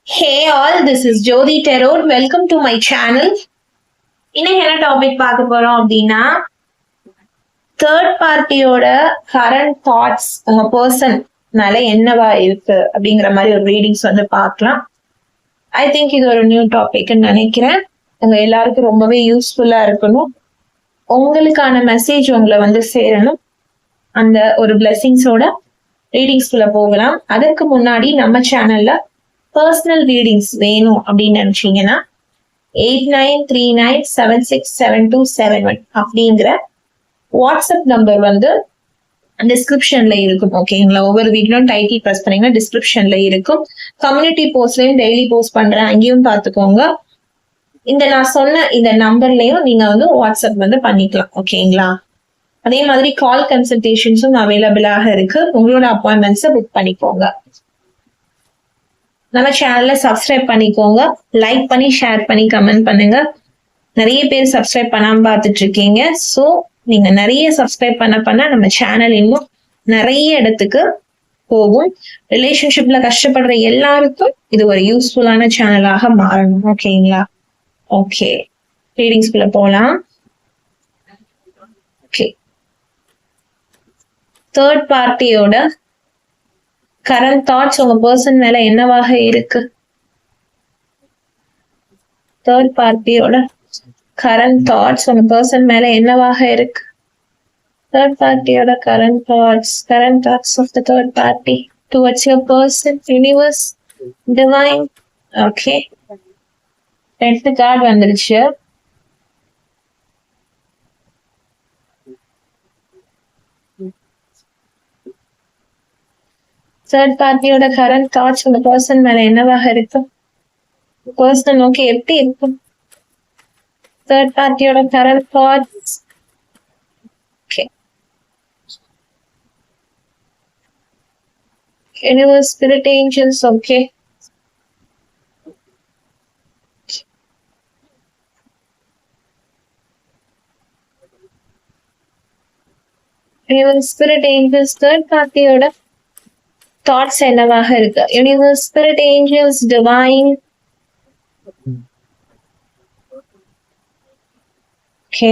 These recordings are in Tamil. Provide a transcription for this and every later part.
Hey all, this is Jyoti Tarot. Welcome to my channel. இன்னைக்கு என்ன டாபிக் பார்க்க போறோம் அப்படின்னா தேர்ட் பார்ட்டியோட கரண்ட் தாட்ஸ் உங்க பர்சன் மேல என்னவா இருக்கு அப்படிங்கிற மாதிரி ஒரு ரீடிங்ஸ் வந்து பார்க்கலாம். ஐ திங்க் இது ஒரு நியூ டாபிக்னு நினைக்கிறேன். உங்க எல்லாருக்கும் ரொம்பவே யூஸ்ஃபுல்லா இருக்கணும். உங்களுக்கான மெசேஜ் உங்களை வந்து சேரணும். அந்த ஒரு பிளெஸிங்ஸோட ரீடிங்ஸ்குள்ள போகலாம். அதற்கு முன்னாடி நம்ம சேனல்ல பர்சனல் ரீடிங்ஸ் வேணும் அப்படின்னு நினைச்சீங்கன்னா 8939767271 அப்படிங்கிற வாட்ஸ்அப் நம்பர் வந்து டிஸ்கிரிப்ஷன்ல இருக்கும். ஓகேங்களா? ஒவ்வொரு வீடியோவும் டைட்டில் ப்ரெஸ் பண்ணீங்கன்னா டிஸ்கிரிப்ஷன்ல இருக்கும். கம்யூனிட்டி போஸ்ட்லயும் டெய்லி போஸ்ட் பண்றேன், அங்கேயும் பார்த்துக்கோங்க. நான் சொன்ன இந்த நம்பர்லயும் நீங்க வந்து வாட்ஸ்அப் வந்து பண்ணிக்கலாம். ஓகேங்களா? அதே மாதிரி கால் கன்சல்டேஷன்ஸும் அவைலபிளாக இருக்கு. உங்களோட அப்பாயின்மெண்ட்ஸை புக் பண்ணிக்கோங்க. நம்ம சேனல்ல சப்ஸ்கிரைப் பண்ணிக்கோங்க, லைக் பண்ணி ஷேர் பண்ணி கமெண்ட் பண்ணுங்க. நிறைய பேர் சப்ஸ்கிரைப் பண்ணாம பார்த்துட்டு இருக்கீங்க. ஸோ நீங்க நிறைய சப்ஸ்கிரைப் பண்ண நம்ம சேனல் இன்னும் நிறைய இடத்துக்கு போகும். ரிலேஷன்ஷிப்ல கஷ்டப்படுற எல்லாருக்கும் இது ஒரு யூஸ்ஃபுல்லான சேனலாக மாறணும். ஓகேங்களா? ஓகே, ரீடிங்ஸ்குள்ள போலாம். ஓகே, தேர்ட் பார்ட்டியோட கரண்ட் தாட்ஸ் உங்க பர்சன் மேல என்னவாக இருக்கு? தேர்ட் பார்ட்டியோட கரண்ட் தாட்ஸ் உங்க பர்சன் மேல என்னவாக இருக்கு? தேர்ட் பார்ட்டியோட current thoughts of the third party towards your person, universe, divine. Okay, 10th card வந்துருச்சு. தேர்ட் பார்ட்டியோட கரண்ட் தாட்ஸ் உங்க பர்சன் மேல என்னவாக இருக்கும்? பர்சன் ஓகே எப்படி இருக்கும்? தேர்ட் பார்ட்டியோட current thoughts. Okay, universe, spirit, angels. Okay, universe, spirit, angels, third பார்ட்டியோட தாட்ஸ் என்னவாக இருக்கு? Universe, spirit, angels, divine. Okay,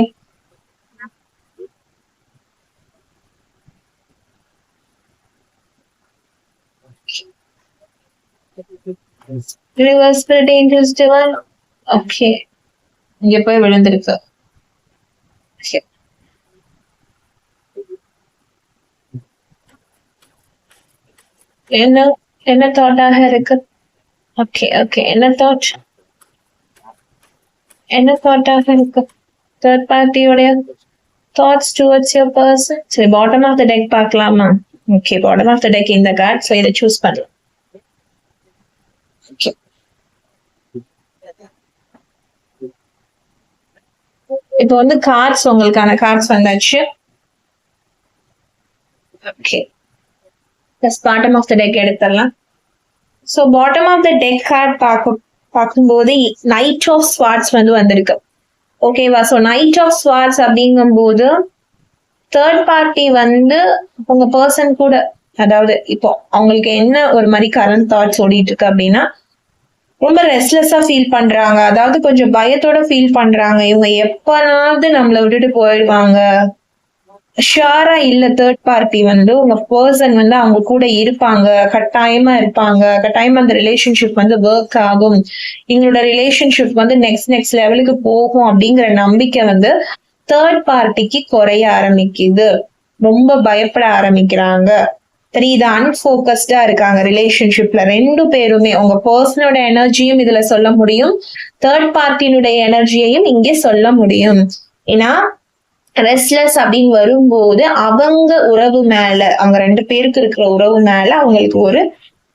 universe, spirit, angels, divine. Okay, இங்க போய் விழுந்திருக்கு. என்ன தாட்டாக இருக்கு? ஓகே ஓகே, என்ன தாட்டாக இருக்கு? தேர்ட் பார்ட்டியோடைய தாட்ஸ் டுவர்ட்ஸ் யுவர் பர்சன். சரி, பாட்டம் ஆஃப் த டெக் பார்க்கலாமா? Okay, bottom of the deck இந்த கார்டு. ஸோ இதை சூஸ் பண்ணலாம். ஓகே, இப்போ வந்து கார்ட்ஸ், உங்களுக்கான கார்ட்ஸ் வந்தாச்சு. Okay, bottom of the deck எடுத்துடலாம். So bottom of the deck card பார்க்கும்போது நைட் ஆஃப் ஸ்வார்ட்ஸ் வந்து வந்திருக்கு. ஓகேவா? ஸோ நைட் ஆஃப் ஸ்வார்ட்ஸ் அப்படிங்கும்போது தேர்ட் பார்ட்டி வந்து உங்க பர்சன் கூட, அதாவது இப்போ அவங்களுக்கு என்ன ஒரு மாதிரி கரண்ட் தாட்ஸ் ஓடிட்டு இருக்கு அப்படின்னா, ரொம்ப ரெஸ்ட்லெஸ்ஸா ஃபீல் பண்றாங்க. அதாவது கொஞ்சம் பயத்தோட ஃபீல் பண்றாங்க. இவங்க எப்பனாவது நம்மளை விட்டுட்டு போயிடுவாங்க, ஷியரா இல்ல. தேர்ட் பார்ட்டி வந்து உங்க பர்சன் வந்து அவங்க கூட இருப்பாங்க, கட்டாயமா இருப்பாங்க, கட்டாயமா அந்த ரிலேஷன்ஷிப் வந்து ஒர்க் ஆகும், எங்களோட ரிலேஷன்ஷிப் வந்து நெக்ஸ்ட் லெவலுக்கு போகும் அப்படிங்கிற நம்பிக்கை வந்து தேர்ட் பார்ட்டிக்கு குறைய ஆரம்பிக்குது. ரொம்ப பயப்பட ஆரம்பிக்கிறாங்க. இது அன்போக்கஸ்டா இருக்காங்க ரிலேஷன்ஷிப்ல. ரெண்டு பேருமே உங்க பர்சனோட எனர்ஜியும் இதுல சொல்ல முடியும், தேர்ட் பார்ட்டியினுடைய எனர்ஜியையும் இங்கே சொல்ல முடியும். ஏன்னா ரெஸ்ட்லெஸ் அப்படின்னு வரும்போது அவங்க உறவு மேல, அவங்க ரெண்டு பேருக்கு இருக்கிற உறவு மேல அவங்களுக்கு ஒரு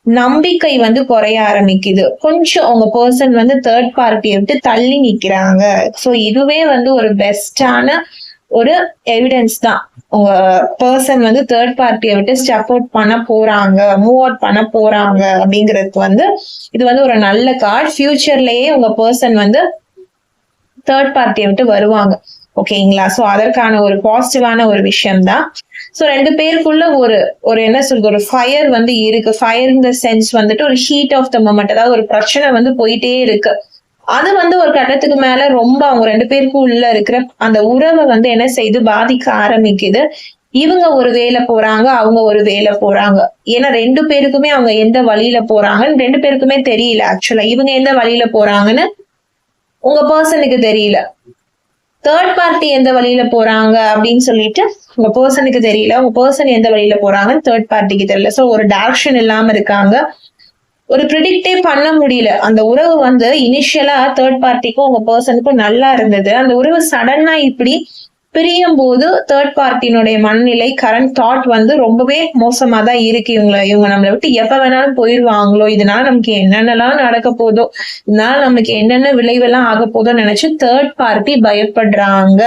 நம்பிக்கை வந்து குறைய ஆரம்பிக்குது. கொஞ்சம் உங்க பர்சன் வந்து தேர்ட் பார்ட்டியை விட்டு தள்ளி நிக்கிறாங்க. ஸோ இதுவே வந்து ஒரு பெஸ்டான ஒரு எவிடன்ஸ் தான். உங்க பர்சன் வந்து தேர்ட் பார்ட்டியை விட்டு ஸ்டெப் அவுட் பண்ண போறாங்க, மூவ் அவுட் பண்ண போறாங்க அப்படிங்கிறதுக்கு வந்து இது வந்து ஒரு நல்ல கார்டு. ஃபியூச்சர்லயே உங்க பர்சன் வந்து தேர்ட் பார்ட்டியை விட்டு வருவாங்க. ஓகேங்களா? சோ அதற்கான ஒரு பாசிட்டிவான ஒரு விஷயம் தான். சோ 2 பேருக்குள்ள ஒரு ஒரு என்ன சொல்றது, ஒரு ஃபயர் வந்து இருக்கு. ஃபயர் இன் த சென்ஸ் வந்துட்டு ஒரு ஹீட் ஆஃப் த மொமெண்ட், அதாவது ஒரு பிரச்சனை வந்து போயிட்டே இருக்கு. அது வந்து ஒரு கட்டத்துக்கு மேல ரொம்ப அவங்க 2 பேருக்கும் உள்ள இருக்கிற அந்த உறவை வந்து என்ன செய்யுது, பாதிக்க ஆரம்பிக்குது. இவங்க ஒரு வேலை போறாங்க, அவங்க ஒரு வேலை போறாங்க. ஏன்னா 2 பேருக்குமே அவங்க எந்த வழியில போறாங்கன்னு 2 பேருக்குமே தெரியல. ஆக்சுவலா இவங்க எந்த வழியில போறாங்கன்னு உங்க பர்சனுக்கு தெரியல. தேர்ட் பார்ட்டி எந்த வழியில போறாங்க அப்படின்னு சொல்லிட்டு உங்க பர்சனுக்கு தெரியல. உங்க பர்சன் எந்த வழியில போறாங்கன்னு தேர்ட் பார்ட்டிக்கு தெரியல. சோ ஒரு டைரக்ஷன் இல்லாம இருக்காங்க. ஒரு ப்ரிடிக்டே பண்ண முடியல. அந்த உறவு வந்து இனிஷியலா தேர்ட் பார்ட்டிக்கும் உங்க பர்சனுக்கும் நல்லா இருந்தது. அந்த உறவு சடனா இப்படி பிரியும் போது தேர்ட் பார்ட்டினுடைய மனநிலை, கரண்ட் தாட் வந்து ரொம்பவே மோசமா தான் இருக்கு. இவங்க நம்மளை விட்டு எப்ப வேணாலும் போயிருவாங்களோ, இதனால நமக்கு என்னென்னலாம் நடக்க போதோ, இதனால நமக்கு என்னென்ன விளைவெல்லாம் ஆக போதோ நினைச்சு தேர்ட் பார்ட்டி பயப்படுறாங்க.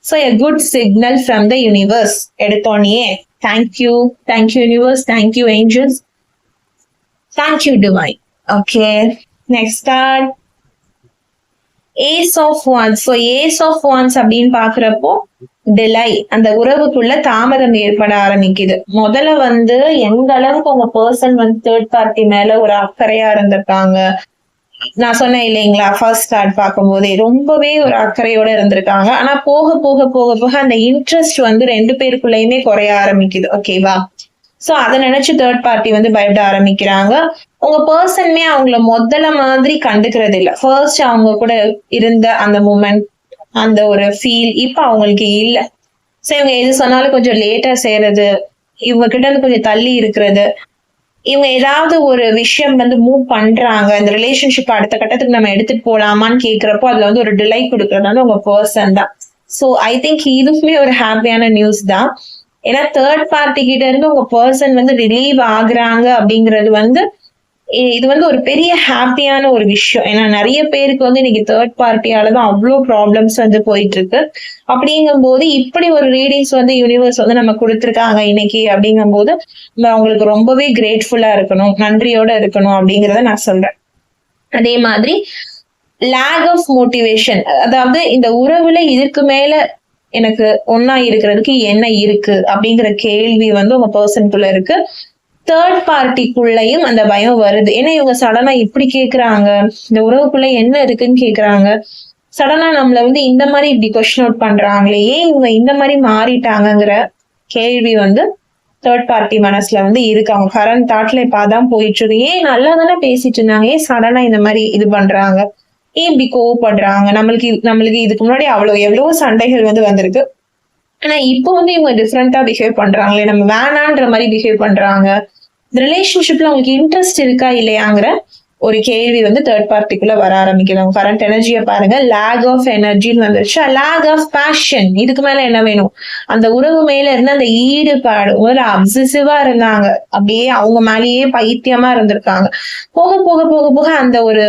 So a good signal from the universe. எடுத்தோன்னே thank you universe, thank you angels, thank you divine. Okay, next card ace of wands. So ace of wands அப்படின்னு பாக்குறப்போ டிலை, அந்த உறவுக்குள்ள தாமதம் ஏற்பட ஆரம்பிக்குது. முதல்ல வந்து எந்த அளவுக்கு உங்க பர்சன் வந்து தேர்ட் பார்ட்டி மேல ஒரு அக்கறையா இருந்திருக்காங்க. நான் சொன்னேன் இல்லைங்களா, ஃபர்ஸ்ட் கார்டு பார்க்கும்போதே ரொம்பவே ஒரு அக்கறையோட இருந்திருக்காங்க. ஆனா போக போக போக போக அந்த இன்ட்ரெஸ்ட் வந்து 2 பேருக்குள்ளயுமே குறைய ஆரம்பிக்குது. ஓகேவா? சோ அதை நினைச்சு தேர்ட் பார்ட்டி வந்து பயப்பட ஆரம்பிக்கிறாங்க. உங்க பர்சனுமே அவங்கள முதல்ல மாதிரி கண்டுக்கிறது இல்ல. ஃபர்ஸ்ட் அவங்க கூட இருந்த அந்த மூமெண்ட், அந்த ஒரு ஃபீல் இப்ப அவங்களுக்கு இல்ல. சோ இவங்க எது சொன்னாலும் கொஞ்சம் லேட்டா செய்யறது, இவங்க கிட்ட இருந்து கொஞ்சம் தள்ளி இருக்கிறது, இவங்க ஏதாவது ஒரு விஷயம் வந்து மூவ் பண்றாங்க, இந்த ரிலேஷன்ஷிப் அடுத்த கட்டத்துக்கு நம்ம எடுத்துட்டு போலாமான்னு கேக்குறப்போ அதுல வந்து ஒரு டிலை கொடுக்கறது வந்து உங்க பர்சன் தான். சோ ஐ திங்க் இதுக்குமே ஒரு ஹாப்பியான நியூஸ் தான். ஏன்னா தேர்ட் பார்ட்டி கிட்ட இருந்து உங்க பர்சன் வந்து ரிலீவ் ஆகுறாங்க அப்படிங்கிறது வந்து இது வந்து ஒரு பெரிய ஹாப்பியான ஒரு விஷயம். ஏன்னா நிறைய பேருக்கு வந்து இன்னைக்கு தேர்ட் பார்ட்டியாலதான் அவ்வளவு ப்ராப்ளம்ஸ் வந்து போயிட்டு இருக்கு. அப்படிங்கும் போது இப்படி ஒரு ரீடிங்ஸ் வந்து யூனிவர்ஸ் வந்து நம்ம கொடுத்துருக்காங்க இன்னைக்கு. அப்படிங்கும் போது நம்ம அவங்களுக்கு ரொம்பவே கிரேட்ஃபுல்லா இருக்கணும், நன்றியோட இருக்கணும் அப்படிங்கறத நான் சொல்றேன். அதே மாதிரி லேக் ஆஃப் மோட்டிவேஷன், அதாவது இந்த உறவுல இதுக்கு மேல எனக்கு ஒன்னா இருக்கிறதுக்கு என்ன இருக்கு அப்படிங்கிற கேள்வி வந்து உங்க பர்சனுக்குள்ள இருக்கு. தேர்ட் பார்ட்டிக்குள்ளயும் அந்த பயம் வருது. ஏன்னா இவங்க சடனா இப்படி கேக்குறாங்க, இந்த உறவுக்குள்ள என்ன இருக்குன்னு கேக்குறாங்க. சடனா நம்மள வந்து இந்த மாதிரி இப்படி கொஸ்டின் அவுட் பண்றாங்களே, ஏன் இவங்க இந்த மாதிரி மாறிட்டாங்கிற கேள்வி வந்து தேர்ட் பார்ட்டி மனசுல வந்து இருக்கு. அவங்க கரண்ட் தாட்ல இப்ப அதான் போயிட்டு இருக்கு. ஏன் நல்லா தானே பேசிட்டு இருந்தாங்க, ஏன் சடனா இந்த மாதிரி இது பண்றாங்க, ஏன் இப்படி கோவப்படுறாங்க, நம்மளுக்கு இதுக்கு முன்னாடி எவ்வளவு சண்டைகள் வந்து வந்திருக்கு. ஆனா இப்போ வந்து இவங்க டிஃப்ரெண்டா பிஹேவ் பண்றாங்களே, நம்ம வேணான்ற மாதிரி பிஹேவ் பண்றாங்க. இந்த ரிலேஷன்ஷிப்ல அவங்களுக்கு இன்ட்ரெஸ்ட் இருக்கா இல்லையாங்கிற ஒரு கேள்வி வந்து தேர்ட் பார்ட்டிக்குள்ள வர ஆரம்பிக்குது. அவங்க கரண்ட் எனர்ஜியை பாருங்க, லேக் ஆஃப் எனர்ஜின்னு வந்துருச்சு, லேக் ஆஃப் பேஷன். இதுக்கு மேல என்ன வேணும்? அந்த உறவு மேல இருந்து அந்த ஈடுபாடு, முதல்ல அப்சசிவா இருந்தாங்க, அப்படியே அவங்க மேலேயே பைத்தியமா இருந்திருக்காங்க. போக போக போக போக அந்த ஒரு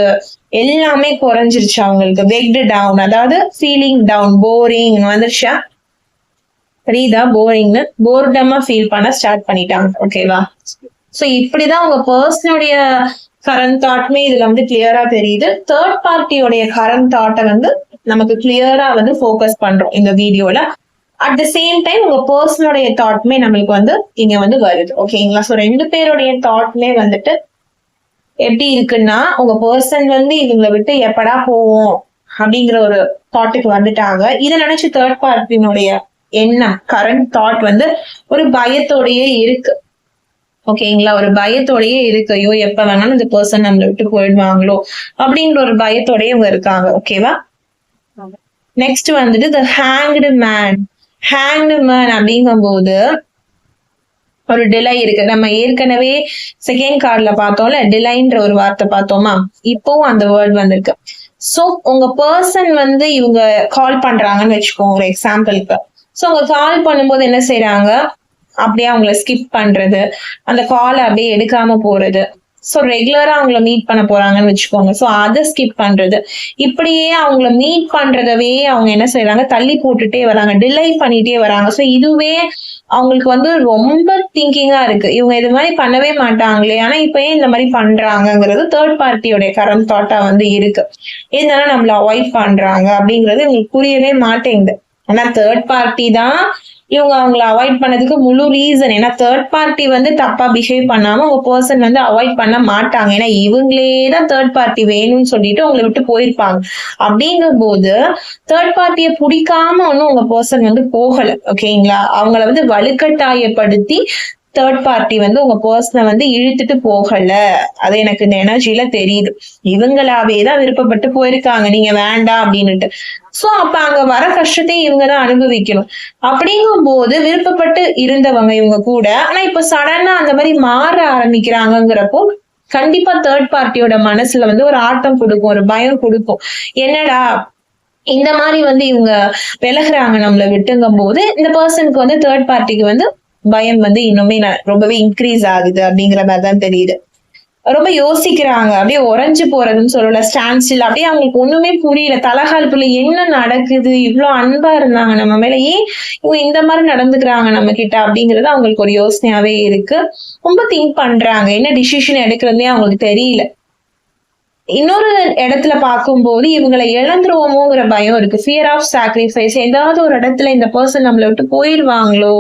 எல்லாமே குறைஞ்சிருச்சு அவங்களுக்கு. வெக்டு டவுன், அதாவது ஃபீலிங் டவுன், போரிங் வந்துருச்சா, புரியுதா? போரிங்னு போர்டமா ஃபீல் பண்ண ஸ்டார்ட் பண்ணிட்டாங்க. ஓகேவா? சோ இப்படிதான் உங்க பர்சனுடைய கரண்ட் தாட்மே இதுல வந்து கிளியரா தெரியுது. தேர்ட் பார்ட்டியோடைய கரண்ட் தாட்டை வந்து நமக்கு கிளியரா வந்து ஃபோக்கஸ் பண்றோம் இந்த வீடியோல. அட் த சேம் டைம் உங்க பர்சனுடைய தாட்மே நம்மளுக்கு வந்து இங்க வந்து வருது. ஓகேங்களா? சோ 2 பேருடைய தாட்மே வந்துட்டு எப்படி இருக்குன்னா, உங்க பர்சன் வந்து இவங்களை விட்டு எப்படா போவோம் அப்படிங்கிற ஒரு தாட்டுக்கு வந்துட்டாங்க. இதை நினைச்சு தேர்ட் பார்ட்டினுடைய எண்ணம், கரண்ட் தாட் வந்து ஒரு பயத்தோடயே இருக்கு. ஓகேங்களா? ஒரு பயத்தோடயே இருக்கு. ஐயோ எப்ப வேணாலும் இந்த பர்சன் நம்மளை விட்டு போயிடுவாங்களோ அப்படிங்கிற ஒரு பயத்தோடயே இவங்க இருக்காங்க. ஓகேவா? நெக்ஸ்ட் வந்துட்டு தி ஹேங்க்டு மேன். ஹேங்க்டு மேன் அப்படிங்கும் போது ஒரு டிலை இருக்கு. நம்ம ஏற்கனவே செகண்ட் கார்ட்ல பார்த்தோம்ல, டிலைன்ற ஒரு வார்த்தை பார்த்தோமா, இப்போவும் அந்த வேர்ட் வந்திருக்கு. சோ உங்க பர்சன் வந்து இவங்க கால் பண்றாங்கன்னு வச்சுக்கோங்க ஒரு எக்ஸாம்பிளுக்கு. சோ அவங்க கால் பண்ணும்போது என்ன செய்யறாங்க, அப்படியே அவங்கள ஸ்கிப் பண்றது, அந்த காலை அப்படியே எடுக்காம போறது. சோ ரெகுலரா அவங்கள மீட் பண்ண போறாங்கன்னு வச்சுக்கோங்க, சோ அதை ஸ்கிப் பண்றது. இப்படியே அவங்கள மீட் பண்றதவே அவங்க என்ன செய்யறாங்க, தள்ளி போட்டுட்டே வராங்க, டிலே பண்ணிட்டே வராங்க. சோ இதுவே அவங்களுக்கு வந்து ரொம்ப திங்கிங்கா இருக்கு, இவங்க இது மாதிரி பண்ணவே மாட்டாங்களே, ஆனா இப்ப ஏன் இந்த மாதிரி பண்றாங்கிறது தேர்ட் பார்ட்டியோட கரண்ட் தாட்டா வந்து இருக்கு. இதனால நம்மள அவாய்ட் பண்றாங்க அப்படிங்கிறது உங்களுக்கு புரியவே மாட்டேங்குது. ஆனா தேர்ட் பார்ட்டி தான் இவங்க அவங்கள அவாய்ட் பண்ணதுக்கு முழு ரீசன். ஏன்னா தேர்ட் பார்ட்டி வந்து தப்பா பிஹேவ் பண்ணாம உங்க பர்சன் வந்து அவாய்ட் பண்ண மாட்டாங்க. ஏன்னா இவங்களே தான் தேர்ட் பார்ட்டி வேணும்னு சொல்லிட்டு உங்களை விட்டு போயிருப்பாங்க. அப்படிங்கும் போது தேர்ட் பார்ட்டியை பிடிக்காம ஒன்னும் உங்க பர்சன் வந்து போகல. ஓகேங்களா? அவங்கள வந்து வலுக்கட்டாயப்படுத்தி தேர்ட் பார்ட்டி வந்து உங்க பர்சனை வந்து இழுத்துட்டு போகல. அது எனக்கு இந்த எனர்ஜில தெரியுது. இவங்களாவேதான் விருப்பப்பட்டு போயிருக்காங்க நீங்க வேண்டாம் அப்படின்னுட்டு. சோ அப்ப அங்க வர கஷ்டத்தை இவங்கதான் அனுபவிக்கணும். அப்படிங்கும் போது விருப்பப்பட்டு இருந்தவங்க இவங்க கூட, ஆனா இப்ப சடனா அந்த மாதிரி மாற ஆரம்பிக்கிறாங்கிறப்போ கண்டிப்பா தேர்ட் பார்ட்டியோட மனசுல வந்து ஒரு ஆட்டம் கொடுக்கும், ஒரு பயம் கொடுக்கும். என்னடா இந்த மாதிரி வந்து இவங்க விலகுறாங்க நம்மளை விட்டுங்கும் போது இந்த பர்சனுக்கு வந்து தேர்ட் பார்ட்டிக்கு வந்து பயம் வந்து இன்னுமே ரொம்பவே இன்க்ரீஸ் ஆகுது அப்படிங்கிற மாதிரிதான் தெரியுது. ரொம்ப யோசிக்கிறாங்க, அப்படியே உறைஞ்சு போறதுன்னு சொல்லல, ஸ்டாண்ட் ஸ்டில். அப்படியே அவங்களுக்கு ஒண்ணுமே புரியல. தலகாலத்துல என்ன நடக்குது, இவ்வளவு அன்பா இருந்தாங்க நம்ம மேல, ஏன் இவங்க இந்த மாதிரி நடந்துக்கிறாங்க நம்ம கிட்ட அப்படிங்கறது அவங்களுக்கு ஒரு யோசனையாவே இருக்கு. ரொம்ப திங்க் பண்றாங்க, என்ன டிசிஷன் எடுக்கிறதே அவங்களுக்கு தெரியல. இன்னொரு இடத்துல பார்க்கும்போது இவங்களை இழந்துருவோமோங்கிற பயம் இருக்கு. Fear of sacrifice. ஏதாவது ஒரு இடத்துல இந்த பர்சன் நம்மளை விட்டு போயிருவாங்களோ,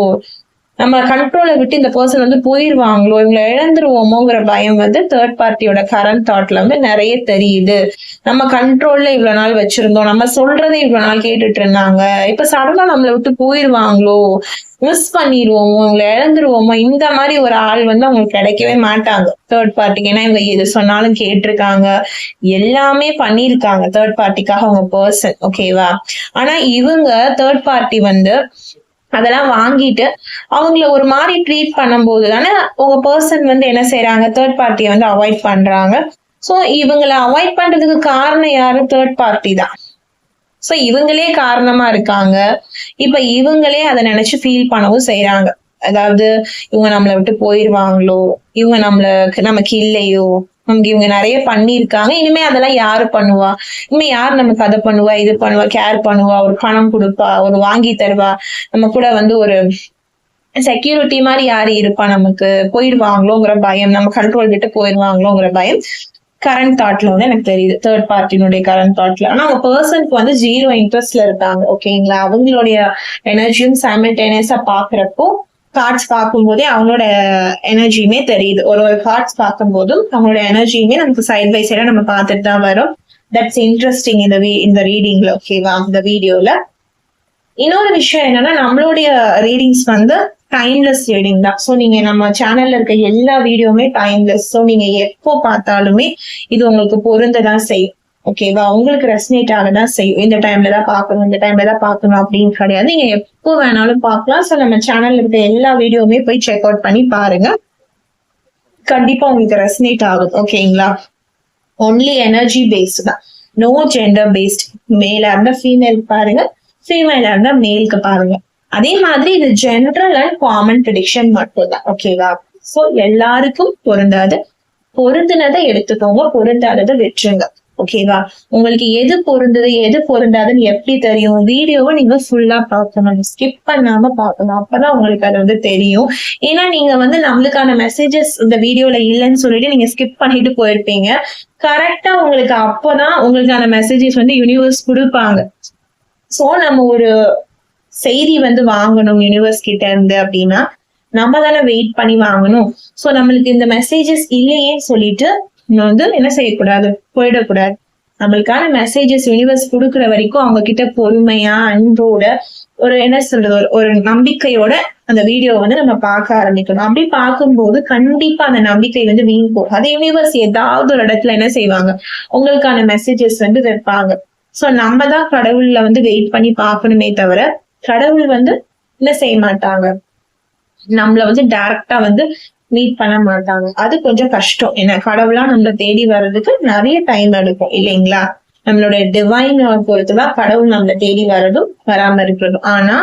நம்ம கண்ட்ரோலை விட்டு இந்த பர்சன் வந்து போயிருவாங்களோ, இவங்களை இழந்துருவோமோங்கிற பயம் வந்து தேர்ட் பார்ட்டியோட கரண்ட் தாட்ல வந்து நிறைய தெரியுது. நம்ம கண்ட்ரோல்ல இவ்வளவு நாள் வச்சிருந்தோம், நம்ம சொல்றதை இவ்வளவு நாள் கேட்டுட்டு இருந்தாங்க, இப்ப சடனா நம்மளை விட்டு போயிருவாங்களோ, மிஸ் பண்ணிடுவோமோ, இவங்களை இழந்துருவோமோ, இந்த மாதிரி ஒரு ஆள் வந்து அவங்களுக்கு கிடைக்கவே மாட்டாங்க தேர்ட் பார்ட்டிக்கு. ஏன்னா இவங்க எது சொன்னாலும் கேட்டிருக்காங்க, எல்லாமே பண்ணிருக்காங்க தேர்ட் பார்ட்டிக்காக அவங்க பர்சன். ஓகேவா? ஆனா இவங்க தேர்ட் பார்ட்டி வந்து அதெல்லாம் வாங்கிட்டு அவங்கள ஒரு மாதிரி ட்ரீட் பண்ணும்போது தானே உங்க பர்சன் வந்து என்ன செய்யறாங்க, தேர்ட் பார்ட்டியை வந்து அவாய்ட் பண்றாங்க. சோ இவங்களை அவாய்ட் பண்றதுக்கு காரணம் யாரு? தேர்ட் பார்ட்டி தான். சோ இவங்களே காரணமா இருக்காங்க. இப்ப இவங்களே அதை நினைச்சு ஃபீல் பண்ணவும் செய்யறாங்க. அதாவது இவங்க நம்மளை விட்டு போயிருவாங்களோ, இவங்க நமக்கு இல்லையோ, நமக்கு இவங்க நிறைய பண்ணிருக்காங்க, இனிமே அதெல்லாம் யாரு பண்ணுவா, இனிமே யார் நமக்கு அதை பண்ணுவா, இது பண்ணுவா, கேர் பண்ணுவா, ஒரு பணம் கொடுப்பா, ஒரு வாங்கி தருவா, நம்ம கூட வந்து ஒரு செக்யூரிட்டி மாதிரி யாரு இருப்பா, நமக்கு போயிடுவாங்களோங்கிற பயம், நம்ம கண்ட்ரோல் விட்டு போயிடுவாங்களோங்கிற பயம் கரண்ட் தாட்ல வந்து எனக்கு தெரியுது, தேர்ட் பார்ட்டினுடைய கரண்ட் தாட்ல. ஆனா அவங்க பர்சனுக்கு வந்து 0 இன்ட்ரெஸ்ட்ல இருக்காங்க. ஓகேங்களா? அவங்களுடைய எனர்ஜியும் சைமல்டேனியஸா பாக்குறப்போ கார்ட்ஸ் பார்க்கும்போதே அவங்களோட எனர்ஜியுமே தெரியுது. ஒரு கார்ட்ஸ் பார்க்கும் போதும் அவங்களோட எனர்ஜியுமே நமக்கு சைட் பை சைடா நம்ம பார்த்துட்டு தான் வரும். தட்ஸ் இன்ட்ரெஸ்டிங் இந்த ரீடிங்ல. ஓகேவா? இந்த வீடியோல இன்னொரு விஷயம் என்னன்னா, நம்மளுடைய ரீடிங்ஸ் வந்து டைம்லெஸ் ரீடிங் தான். ஸோ நீங்க நம்ம சேனல்ல இருக்க எல்லா வீடியோவுமே டைம்லெஸ். ஸோ நீங்க எப்போ பார்த்தாலுமே இது உங்களுக்கு பொருந்ததான் செய்யும். ஓகேவா? உங்களுக்கு ரெசனேட் ஆகதான் செய்யும். இந்த டைம்ல தான் பார்க்கணும், இந்த டைம்ல தான் பார்க்கணும் அப்படின்னு கிடையாது. நீங்க எப்போ வேணாலும் பார்க்கலாம். ஸோ நம்ம சேனல்ல இருக்க எல்லா வீடியோவுமே போய் செக் அவுட் பண்ணி பாருங்க, கண்டிப்பா உங்களுக்கு ரெசனேட் ஆகும். ஓகேங்களா? ஒன்லி எனர்ஜி பேஸ்ட் தான், நோ ஜெண்டர் பேஸ்ட். மேலா இருந்தா ஃபீமேல் பாருங்க, ஃபீமேலா இருந்தா மேலுக்கு பாருங்க. அதே மாதிரி இது ஜெனரல் அண்ட் காமன் ப்ரெடிக்ஷன் மட்டும் தான். ஓகேவா? சோ எல்லாருக்கும் பொருந்தாது, பொருந்தினதை எடுத்துக்கோங்க, பொருந்தாததை வெற்றுங்க. ஓகேவா? உங்களுக்கு எது பொருந்தது எது பொருந்தாதுன்னு எப்படி தெரியும்? வீடியோவை நீங்க ஃபுல்லா பார்க்கணும், ஸ்கிப் பண்ணாம பார்க்கணும். அப்பதான் உங்களுக்கு அது வந்து தெரியும். ஏன்னா நீங்க வந்து நம்மளுக்கான மெசேஜஸ் இந்த வீடியோல இல்லைன்னு சொல்லிட்டு நீங்க ஸ்கிப் பண்ணிட்டு போயிருப்பீங்க. கரெக்டா உங்களுக்கு அப்பதான் உங்களுக்கான மெசேஜஸ் வந்து யூனிவர்ஸ் கொடுப்பாங்க. சோ நம்ம ஒரு செய்தி வந்து வாங்கணும் யூனிவர்ஸ் கிட்ட இருந்து அப்படின்னா நம்ம தானே வெயிட் பண்ணி வாங்கணும். சோ நம்மளுக்கு இந்த மெசேஜஸ் இல்லையே சொல்லிட்டு வந்து என்ன செய்யக்கூடாது, போயிடக்கூடாது. நம்மளுக்கான மெசேஜஸ் யூனிவர்ஸ் கொடுக்குற வரைக்கும் அவங்க கிட்ட பொறுமையா அன்போட ஒரு என்ன சொல்றது, ஒரு நம்பிக்கையோட அந்த வீடியோ வந்து நம்ம பார்க்க ஆரம்பிக்கணும். அப்படி பார்க்கும்போது கண்டிப்பா அந்த நம்பிக்கை வந்து வீண் போகும். அதே யூனிவர்ஸ் ஏதாவது ஒரு இடத்துல என்ன செய்வாங்க, உங்களுக்கான மெசேஜஸ் வந்து வைப்பாங்க. சோ நம்ம தான் கடவுள்ல வந்து வெயிட் பண்ணி பார்க்கணுமே தவிர கடவுள் வந்து என்ன செய்ய மாட்டாங்க, நம்மள வந்து டைரக்டா வந்து மீட் பண்ண மாட்டாங்க. அது கொஞ்சம் கஷ்டம். ஏன்னா கடவுளா நம்மள தேடி வர்றதுக்கு நிறைய டைம் எடுக்கும் இல்லைங்களா? நம்மளோட டிவைன் பொறுத்துதான் கடவுள் நம்மள தேடி வர்றதும் வராம இருக்கிறதும். ஆனா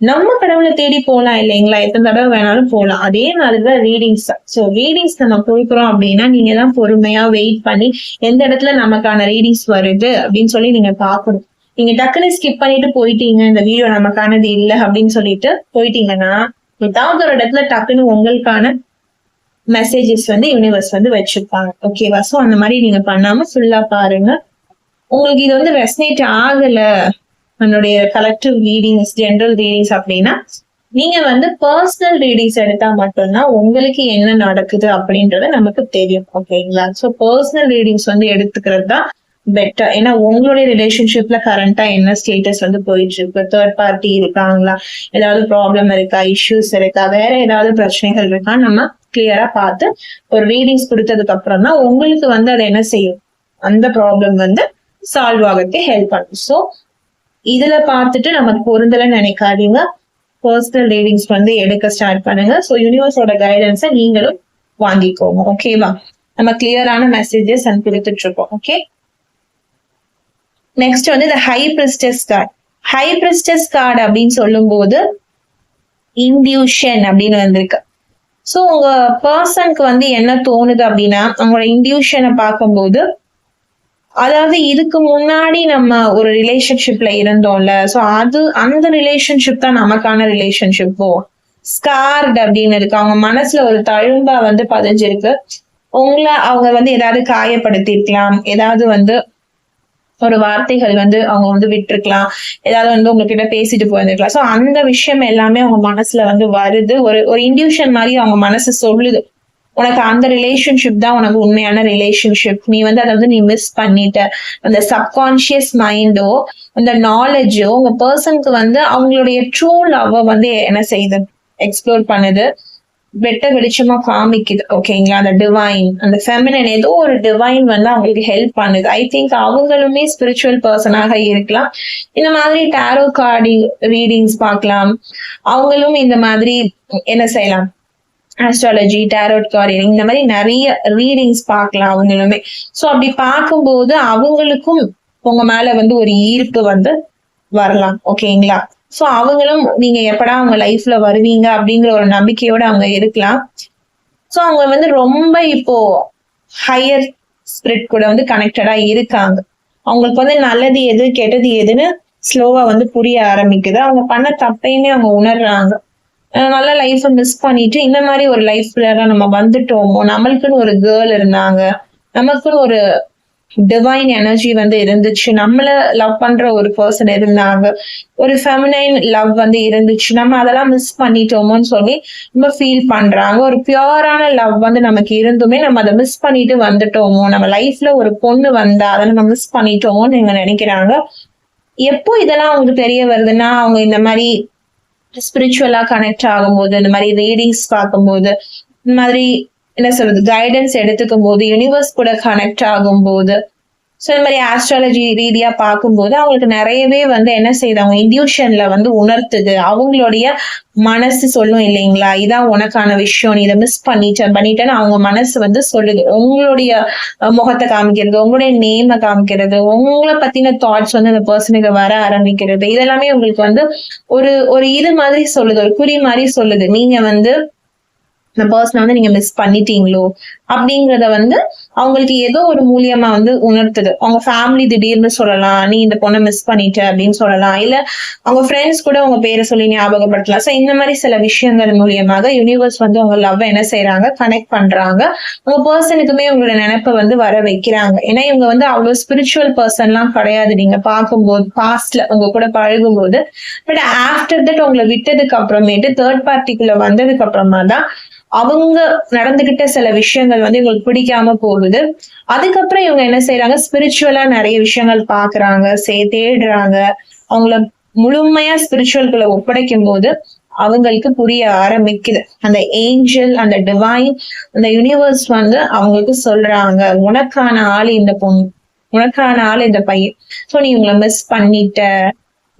நம்ம கடவுளை தேடி போலாம் இல்லைங்களா? எத்தனை தடவை வேணாலும் போலாம். அதே மாதிரிதான் ரீடிங்ஸ். சோ ரீடிங்ஸ் நம்ம கொடுக்குறோம் அப்படின்னா நீங்க தான் பொறுமையா வெயிட் பண்ணி எந்த இடத்துல நமக்கான ரீடிங்ஸ் வருது அப்படின்னு சொல்லி நீங்க பாக்கணும். நீங்க டக்குன்னு ஸ்கிப் பண்ணிட்டு போயிட்டீங்க, இந்த வீடியோ நமக்கானது இல்லை அப்படின்னு சொல்லிட்டு போயிட்டீங்கன்னா ஏதாவது ஒரு இடத்துல டக்குன்னு உங்களுக்கான மெசேஜஸ் வந்து யூனிவர்ஸ் வந்து வச்சிருப்பாங்க. ஓகேவா? சோ அந்த மாதிரி நீங்க பண்ணாம ஃபுல்லா பாருங்க. உங்களுக்கு இது வந்து ரெசனேட் ஆகல, நம்மளுடைய கலெக்டிவ் ரீடிங்ஸ், ஜெனரல் ரீடிங்ஸ் அப்படின்னா நீங்க வந்து பர்சனல் ரீடிங்ஸ் எடுத்தா மட்டும்தான் உங்களுக்கு என்ன நடக்குது அப்படின்றது நமக்கு தெரியும். ஓகேங்களா? ஸோ பர்சனல் ரீடிங்ஸ் வந்து எடுத்துக்கிறது தான் பெட்டர். ஏன்னா உங்களுடைய ரிலேஷன்ஷிப்ல கரண்டா என்ன ஸ்டேட்டஸ் வந்து போயிட்டு இருக்கு, தேர்ட் பார்ட்டி இருக்காங்களா, ஏதாவது ப்ராப்ளம் இருக்கா, இஷ்யூஸ் இருக்கா, வேற ஏதாவது பிரச்சனைகள் இருக்கா, நம்ம கிளியரா பார்த்து ஒரு ரீடிங்ஸ் கொடுத்ததுக்கு அப்புறம் தான் உங்களுக்கு வந்து அதை என்ன செய்யும், அந்த ப்ராப்ளம் வந்து சால்வ் ஆகிறதுக்கு ஹெல்ப் பண்ணும். ஸோ இதுல பார்த்துட்டு நமக்கு பொருந்தலன்னு நினைக்காதீங்க. பர்சனல் ரீடிங்ஸ் வந்து எடுக்க ஸ்டார்ட் பண்ணுங்க. ஸோ யூனிவர்ஸோட கைடன்ஸை நீங்களும் வாங்கிக்கோங்க. ஓகேவா? நம்ம கிளியரான மெசேஜஸ் கொடுத்துட்டு இருக்கோம். ஓகே, நெக்ஸ்ட் வந்து இந்த high priestess card. High priestess card அப்படின்னு சொல்லும் போது இன்டியூஷன் அப்படின்னு வந்திருக்கு. ஸோ உங்க பர்சனுக்கு வந்து என்ன தோணுது அப்படின்னா, அவங்களோட இன்டியூஷனை பார்க்கும்போது, அதாவது இதுக்கு முன்னாடி நம்ம ஒரு ரிலேஷன்ஷிப்ல இருந்தோம்ல, சோ அந்த ரிலேஷன்ஷிப் தான் நமக்கான ரிலேஷன்ஷிப்போ. ஸ்கார்ட் அப்படின்னு இருக்கு, அவங்க மனசுல ஒரு தழும்பா வந்து பதிஞ்சிருக்கு. அவங்க வந்து ஏதாவது காயப்படுத்திருக்கலாம், ஏதாவது வந்து ஒரு வார்த்தைகள் வந்து அவங்க வந்து விட்டுருக்கலாம், ஏதாவது வந்து உங்ககிட்ட பேசிட்டு போயிருந்திருக்கலாம். சோ அந்த விஷயம் எல்லாமே அவங்க மனசுல வந்து வருது. ஒரு இன்டியூஷன் மாதிரி அவங்க மனசு சொல்லுது, உனக்கு அந்த ரிலேஷன்ஷிப் தான் உனக்கு உண்மையான ரிலேஷன்ஷிப், நீ வந்து அதை வந்து நீ மிஸ் பண்ணிட்ட. அந்த சப்கான்சியஸ் மைண்டோ அந்த நாலேஜோ உங்க பர்சனுக்கு வந்து அவங்களுடைய ட்ரூ லவ் வந்து என்ன செய்யுது, எக்ஸ்ப்ளோர் பண்ணுது, வெட்ட வெளிச்சமா காமிக்குது. ஓகேங்களா? அந்த டிவைன், அந்த ஃபெமினன், ஏதோ ஒரு டிவைன் வந்து அவங்களுக்கு ஹெல்ப் பண்ணுது. ஐ திங்க் அவங்களுமே ஸ்பிரிச்சுவல் பர்சனாக இருக்கலாம். இந்த மாதிரி டாரோ கார்டு ரீடிங்ஸ் பார்க்கலாம். அவங்களும் இந்த மாதிரி என்ன செய்யலாம், ஆஸ்ட்ராலஜி, டாரோட் கார்டு, இந்த மாதிரி நிறைய ரீடிங்ஸ் பார்க்கலாம் அவங்களுமே. சோ அப்படி பார்க்கும்போது அவங்களுக்கும் உங்க மேல வந்து ஒரு ஈர்ப்பு வந்து வரலாம். ஓகேங்களா? சோ அவங்களும் நீங்க எப்படா அவங்க லைஃப்ல வருவீங்க அப்படிங்கிற ஒரு நம்பிக்கையோட அவங்க இருக்கலாம். சோ அவங்க வந்து ரொம்ப இப்போ ஹையர் ஸ்பிரிட் கூட வந்து கனெக்டடா இருக்காங்க. அவங்களுக்கு வந்து நல்லது எது கெட்டது எதுன்னு ஸ்லோவா வந்து புரிய ஆரம்பிக்குது. அவங்க பண்ண தப்பையுமே அவங்க உணர்றாங்க. நல்ல லைஃப் மிஸ் பண்ணிட்டு இந்த மாதிரி ஒரு லைஃப்ல நம்ம வந்துட்டோமோ, நம்மளுக்குன்னு ஒரு கேர்ள் இருந்தாங்க, நமக்குன்னு ஒரு டிவைன் எனர்ஜி வந்து இருந்துச்சு, நம்மள லவ் பண்ற ஒரு பர்சன் இருந்தாங்க, ஒரு ஃபெமினைன் லவ் வந்து இருந்துச்சு, நம்ம அதெல்லாம் மிஸ் பண்ணிட்டோமோன்னு சொல்லி ரொம்ப ஃபீல் பண்றாங்க. ஒரு பியூரான லவ் வந்து நமக்கு இருந்துமே நம்ம அதை மிஸ் பண்ணிட்டு வந்துட்டோமோ, நம்ம லைஃப்ல ஒரு பொண்ணு வந்தா அதை நம்ம மிஸ் பண்ணிட்டோமோன்னு நீங்க நினைக்கிறாங்க. எப்போ இதெல்லாம் அவங்களுக்கு தெரிய வருதுன்னா, அவங்க இந்த மாதிரி ஸ்பிரிச்சுவலா கனெக்ட் ஆகும்போது, இந்த மாதிரி ரீடிங்ஸ் பார்க்கும்போது, இந்த மாதிரி என்ன சொல்றது, கைடன்ஸ் எடுத்துக்கும் போது, யூனிவர்ஸ் கூட கனெக்ட் ஆகும் போது, ஸோ இந்த மாதிரி ஆஸ்ட்ராலஜி ரீதியா பார்க்கும்போது அவங்களுக்கு நிறையவே வந்து என்ன செய்யுது, அவங்க இன்டியூஷன்ல வந்து உணர்த்துது. அவங்களுடைய மனசு சொல்லும் இல்லைங்களா, இதான் உனக்கான விஷயம், நீ இதை மிஸ் பண்ணிட்டேன்னு அவங்க மனசு வந்து சொல்லுது. உங்களுடைய முகத்தை காமிக்கிறது, உங்களுடைய நேமை காமிக்கிறது, உங்களை பத்தின தாட்ஸ் வந்து அந்த பர்சனுக்கு வர ஆரம்பிக்கிறது, இதெல்லாமே உங்களுக்கு வந்து ஒரு ஒரு இது மாதிரி சொல்லுது, ஒரு குறி மாதிரி சொல்லுது. நீங்க வந்து இந்த பர்சனை வந்து நீங்க மிஸ் பண்ணிட்டீங்களோ அப்படிங்கறத வந்து அவங்களுக்கு ஏதோ ஒரு மூலியமா வந்து உணர்த்துது. அவங்க ஃபேமிலி திடீர்னு சொல்லலாம், நீ இந்த பொண்ணை மிஸ் பண்ணிட்ட அப்படின்னு சொல்லலாம், இல்ல அவங்க ஃப்ரெண்ட்ஸ் கூட உங்க பேரை சொல்லி ஞாபகப்படுத்தலாம். சோ இந்த மாதிரி சில விஷயங்கள் மூலியமாக யூனிவர்ஸ் வந்து அவங்க லவ் என்ன செய்யறாங்க, கனெக்ட் பண்றாங்க. உங்க பர்சனுக்குமே உங்களோட நினைப்பை வந்து வர வைக்கிறாங்க. ஏன்னா இவங்க வந்து அவ்வளவு ஸ்பிரிச்சுவல் பர்சன் எல்லாம் கிடையாது நீங்க பார்க்கும்போது, பாஸ்ட்ல உங்க கூட பழகும்போது. பட் ஆஃப்டர் தட் உங்களை விட்டதுக்கு அப்புறமேட்டு தேர்ட் பார்ட்டிக்குள்ள வந்ததுக்கு அப்புறமா தான் அவங்க நடந்துகிட்ட சில விஷயங்கள் வந்து இவங்களுக்கு பிடிக்காம போகுது. அதுக்கப்புறம் இவங்க என்ன செய்யறாங்க, ஸ்பிரிச்சுவலா நிறைய விஷயங்கள் பாக்குறாங்க, தேடுறாங்க. அவங்கள முழுமையா ஸ்பிரிச்சுவல்குள்ள ஒப்படைக்கும் போது அவங்களுக்கு புரிய ஆரம்பிக்குது. அந்த ஏஞ்சல், அந்த டிவைன், அந்த யூனிவர்ஸ் வந்து அவங்களுக்கு சொல்றாங்க, உனக்கான ஆள் இந்த பொண்ணு, உனக்கான ஆள் இந்த பையன். சோ நீ உங்களை மிஸ் பண்ணிட்ட,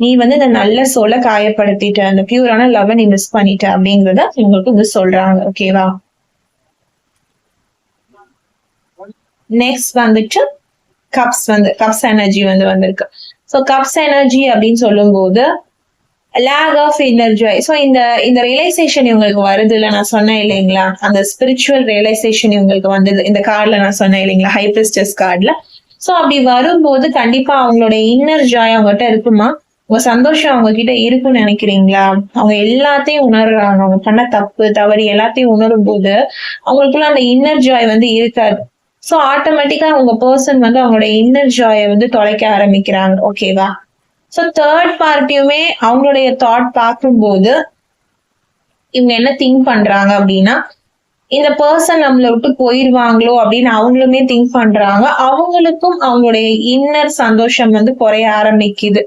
நீ வந்து இந்த நல்ல சோலை காயப்படுத்திட்ட, அந்த பியூரான லவ் நீ மிஸ் பண்ணிட்ட அப்படிங்கறத உங்களுக்கு வந்து சொல்றாங்க. ஓகேவா? நெக்ஸ்ட் வந்துட்டு கப்ஸ் எனர்ஜி வந்து வந்திருக்கு. சோ கப்ஸ் எனர்ஜி அப்படின்னு சொல்லும் போது லேக் ஆஃப் எனர்ஜி. சோ இந்த ரியலைசேஷன் இவங்களுக்கு வருது இல்ல, நான் சொன்னேன் இல்லைங்களா, அந்த ஸ்பிரிச்சுவல் ரியலைசேஷன் இவங்களுக்கு வந்தது இந்த கார்டுல, நான் சொன்னேன் இல்லைங்களா, ஹை பிரிஸ்டஸ் கார்டுல. சோ அப்படி வரும்போது கண்டிப்பா அவங்களோட இன்னர் ஜாய் அவங்ககிட்ட இருக்குமா, உங்க சந்தோஷம் அவங்க கிட்ட இருக்குன்னு நினைக்கிறீங்களா? அவங்க எல்லாத்தையும் உணர்றாங்க, அவங்க பண்ண தப்பு தவறு எல்லாத்தையும் உணரும் போது அவங்களுக்குள்ள அந்த இன்னர் ஜாய் வந்து இருக்காது. சோ ஆட்டோமேட்டிக்கா உங்க பர்சன் வந்து அவங்களோட இன்னர் ஜாயை வந்து தொலைக்க ஆரம்பிக்கிறாங்க. ஓகேவா? ஸோ தேர்ட் பார்ட்டியுமே அவங்களுடைய தாட் பார்க்கும்போது இவங்க என்ன திங்க் பண்றாங்க அப்படின்னா, இந்த பர்சன் நம்மளை விட்டு போயிருவாங்களோ அப்படின்னு அவங்களுமே திங்க் பண்றாங்க. அவங்களுக்கும் அவங்களுடைய இன்னர் சந்தோஷம் வந்து குறைய ஆரம்பிக்குது.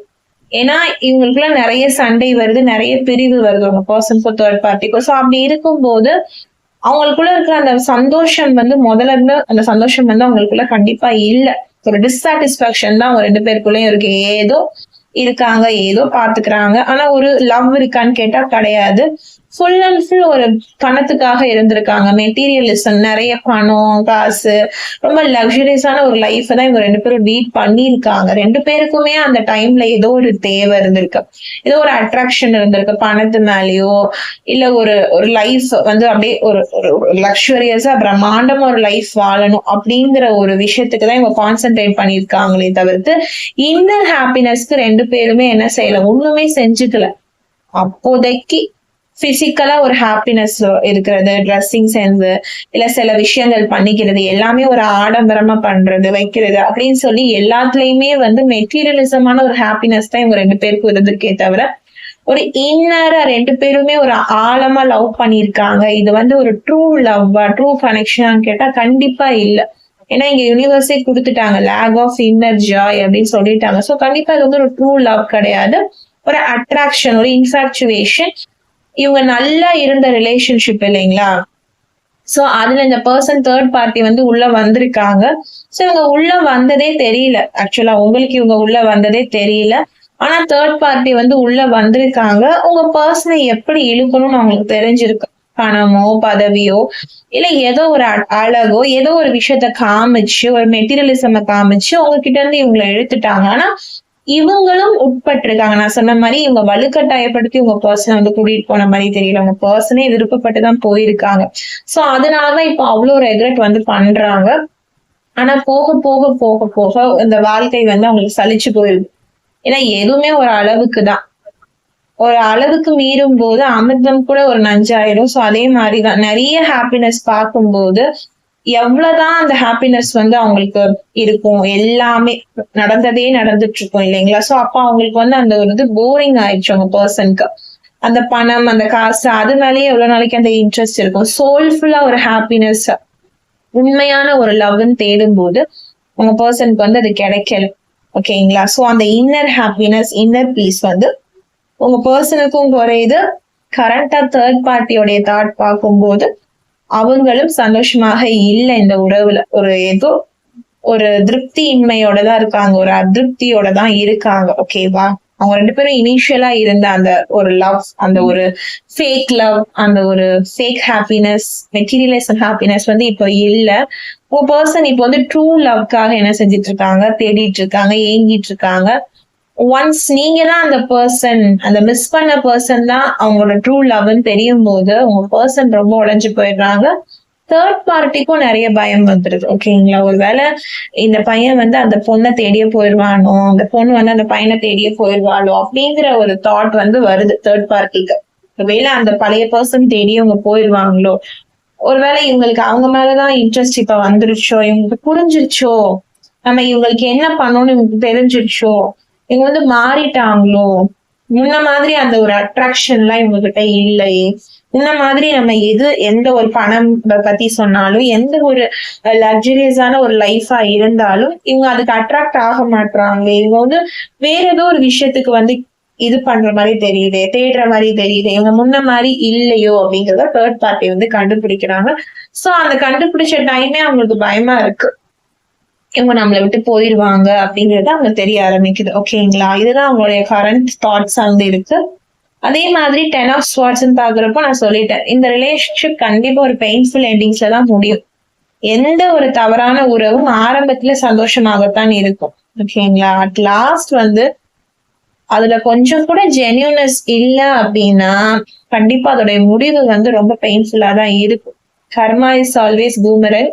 ஏன்னா இவங்களுக்குள்ள நிறைய சண்டை வருது, நிறைய பிரிவு வருது உங்க பர்சனுக்கும் தேர்ட் பார்ட்டிக்கும். ஸோ அப்படி இருக்கும்போது அவங்களுக்குள்ள இருக்கிற அந்த சந்தோஷம் வந்து முதல்ல இருந்து அந்த சந்தோஷம் வந்து அவங்களுக்குள்ள கண்டிப்பா இல்ல. ஒரு டிஸ்சாட்டிஸ்பாக்சன் தான் அவங்க 2 பேருக்குள்ளயும் இருக்கு. ஏதோ இருக்காங்க, ஏதோ பாத்துக்கிறாங்க. ஆனா ஒரு லவ் இருக்கான்னு கேட்டா கிடையாது. ஃபுல் அண்ட் ஃபுல் ஒரு பணத்துக்காக இருந்திருக்காங்க. மெட்டீரியலிசம், நிறைய பணம், காசு, ரொம்ப லக்ஸுரியஸான ஒரு லைஃப் தான் இவங்க 2 பேரும் லீட் பண்ணியிருக்காங்க. 2 பேருக்குமே அந்த டைம்ல ஏதோ ஒரு தேவை இருந்திருக்கு, ஏதோ ஒரு அட்ராக்ஷன் இருந்திருக்கு. பணத்து மேலேயோ இல்ல ஒரு ஒரு லைஃப் வந்து அப்படியே ஒரு லக்ஸுரியஸா பிரம்மாண்டமா ஒரு லைஃப் வாழணும் அப்படிங்கிற ஒரு விஷயத்துக்கு தான் இவங்க கான்சென்ட்ரேட் பண்ணியிருக்காங்களே தவிர்த்து இன்னர் ஹாப்பினஸ்க்கு 2 பேருமே என்ன செய்யல, ஒண்ணுமே செஞ்சுக்கல. அப்போதைக்கு பிசிக்கலா ஒரு ஹாப்பினஸ் இருக்கிறது, ட்ரெஸ்ஸிங் சென்ஸ், இல்ல சில விஷயங்கள் பண்ணிக்கிறது, எல்லாமே ஒரு ஆடம்பரமா பண்றது, வைக்கிறது அப்படின்னு சொல்லி எல்லாத்துலயுமே வந்து மெட்டீரியலிசமான ஒரு ஹாப்பினஸ் தான் இவங்க 2 பேருக்கும் இருந்திருக்கே தவிர ஒரு இன்னரா 2 பேருமே ஒரு ஆழமா லவ் பண்ணிருக்காங்க. இது வந்து ஒரு ட்ரூ லவ்வா, ட்ரூ கனெக்ஷன் கேட்டா கண்டிப்பா இல்ல. ஏன்னா இங்க யூனிவர்ஸே கொடுத்துட்டாங்க, லேக் ஆஃப் இன்னர் ஜாய் அப்படின்னு சொல்லிட்டாங்க. சோ கண்டிப்பா இது வந்து ஒரு ட்ரூ லவ் கிடையாது. ஒரு அட்ராக்ஷன், ஒரு இன்ஃபாக்சுவேஷன். இவங்க நல்லா இருந்த ரிலேஷன்ஷிப் இல்லைங்களா? சோ அதுல இந்த பர்சன் தேர்ட் பார்ட்டி வந்து உள்ள வந்திருக்காங்க. சோ இவங்க உள்ள வந்ததே தெரியல. ஆக்சுவலா உங்களுக்கு இவங்க உள்ள வந்ததே தெரியல. ஆனா தேர்ட் பார்ட்டி வந்து உள்ள வந்திருக்காங்க. உங்க பர்சனை எப்படி இழுக்கணும்னு அவங்களுக்கு தெரிஞ்சிருக்கு. பணமோ பதவியோ இல்ல ஏதோ ஒரு அழகோ ஏதோ ஒரு விஷயத்த காமிச்சு, ஒரு மெட்டீரியலிசம் காமிச்சு உங்ககிட்ட இருந்து இவங்களை இழுத்துட்டாங்க. ஆனா இவங்களும் உட்பட்டிருக்காங்க. நான் சொன்ன மாதிரி இவங்க வலுக்கட்டாயப்படுத்தி உங்க பர்சனை வந்து கூட்டிட்டு போன மாதிரி தெரியல. உங்க பர்சனே விருப்பப்பட்டுதான் போயிருக்காங்க. சோ அதனாலதான் இப்ப அவ்வளவு ரெக்ரெட் வந்து பண்றாங்க. ஆனா போக போக போக போக இந்த வாழ்க்கை வந்து அவங்களுக்கு சலிச்சு போயிருது. ஏன்னா எதுவுமே ஒரு அளவுக்கு தான். ஒரு அளவுக்கு மீறும் போது அமிர்தம் கூட ஒரு நஞ்சாயிரும். சோ அதே மாதிரிதான் நிறைய ஹாப்பினஸ் பார்க்கும்போது எவ்வளவுதான் அந்த ஹாப்பினஸ் வந்து அவங்களுக்கு இருக்கும், எல்லாமே நடந்ததே நடந்துட்டு இருக்கும் இல்லைங்களா? சோ அப்ப அவங்களுக்கு வந்து அந்த ஒரு இது போரிங் ஆயிடுச்சு அவங்க பர்சனுக்கு. அந்த பணம், அந்த காசு, அது மேலேயே எவ்வளவு நாளைக்கு அந்த இன்ட்ரெஸ்ட் இருக்கும். சோல்ஃபுல்லா ஒரு ஹாப்பினஸ், உண்மையான ஒரு லவ்ன்னு தேடும் போது உங்க பர்சனுக்கு வந்து அது கிடைக்கல. ஓகேங்களா? சோ அந்த இன்னர் ஹாப்பினஸ், இன்னர் பீஸ் வந்து உங்க பர்சனுக்கும் குறையுது. கரண்டா தேர்ட் பார்ட்டியோடைய தாட் பார்க்கும்போது அவங்களும் சந்தோஷமாக இல்லை இந்த உறவுல. ஒரு ஏதோ ஒரு திருப்தியின்மையோட தான் இருக்காங்க, ஒரு அதிருப்தியோட தான் இருக்காங்க. ஓகேவா? அவங்க 2 பேரும் இனிஷியலா இருந்த அந்த ஒரு லவ், அந்த ஒரு ஃபேக் லவ், அந்த ஒரு ஃபேக் ஹாப்பினஸ், மெட்டீரியலைசேஷன் ஹாப்பினஸ் வந்து இப்போ இல்ல. உங்க பர்சன் இப்போ வந்து ட்ரூ லவ்க்காக என்ன செஞ்சிட்டு இருக்காங்க, தேடிட்டு இருக்காங்க, ஏங்கிட்டு இருக்காங்க. ஒன்ஸ் நீங்க தான் அந்த பர்சன், அந்த மிஸ் பண்ண பர்சன் தான் அவங்களோட ட்ரூ லவ்னு தெரியும் போது உங்க பர்சன் ரொம்ப உடைஞ்சு போயிடுறாங்க. தேர்ட் பார்ட்டிக்கும் நிறைய பயம் வந்துருது. ஓகேங்களா? ஒருவேளை இந்த பையன் வந்து அந்த பொண்ணை தேடியே போயிடுவானோ, அந்த பொண்ணு வந்து அந்த பையனை தேடியே போயிடுவாளோ அப்படிங்கிற ஒரு தாட் வந்து வருது தேர்ட் பார்ட்டிக்கு. ஒருவேளை அந்த பழைய பர்சன் தேடியே அவங்க போயிடுவாங்களோ, ஒருவேளை இவங்களுக்கு அவங்க மேலதான் இன்ட்ரெஸ்ட் இப்ப வந்துருச்சோ, இவங்களுக்கு புரிஞ்சிருச்சோ, நம்ம இவங்களுக்கு என்ன பண்ணணும்னு இவங்களுக்கு தெரிஞ்சிருச்சோ, இவங்க வந்து மாறிட்டாங்களோ, முன்ன மாதிரி அந்த ஒரு அட்ராக்ஷன் எல்லாம் இவங்க கிட்ட இல்லையே, முன்ன மாதிரி நம்ம எந்த ஒரு பணம் பத்தி சொன்னாலும், எந்த ஒரு லக்ஸுரியஸான ஒரு லைஃபா இருந்தாலும் இவங்க அதுக்கு அட்ராக்ட் ஆக மாட்டாங்க. இவங்க வந்து வேற ஏதோ ஒரு விஷயத்துக்கு வந்து இது பண்ற மாதிரி தெரியுது, தேடுற மாதிரி தெரியுது, இவங்க முன்ன மாதிரி இல்லையோ அப்படிங்கறத தேர்ட் பார்ட்டி வந்து கண்டுபிடிக்கிறாங்க. சோ அந்த கண்டுபிடிச்ச டைமே அவங்களுக்கு பயமா இருக்கு, இவங்க நம்மளை விட்டு போயிருவாங்க அப்படிங்கறது அவங்க தெரிய ஆரம்பிக்குது. ஓகேங்களா? இதுதான் அவங்களுடைய கரண்ட் தாட்ஸ் வந்து இருக்கு. அதே மாதிரி 10 of Swords பாக்குறப்போ நான் சொல்லிட்டேன், இந்த ரிலேஷன்ஷிப் கண்டிப்பா ஒரு பெயின்ஃபுல் எண்டிங்ஸ்ல தான் முடியும். எந்த ஒரு தவறான உறவும் ஆரம்பத்துல சந்தோஷமாகத்தான் இருக்கும். ஓகேங்களா? அட் லாஸ்ட் வந்து அதுல கொஞ்சம் கூட ஜென்யூனஸ் இல்ல அப்படின்னா கண்டிப்பா அதோடைய முடிவு வந்து ரொம்ப பெயின்ஃபுல்லா தான் இருக்கும். கர்மா இஸ் ஆல்வேஸ் பூமரங்.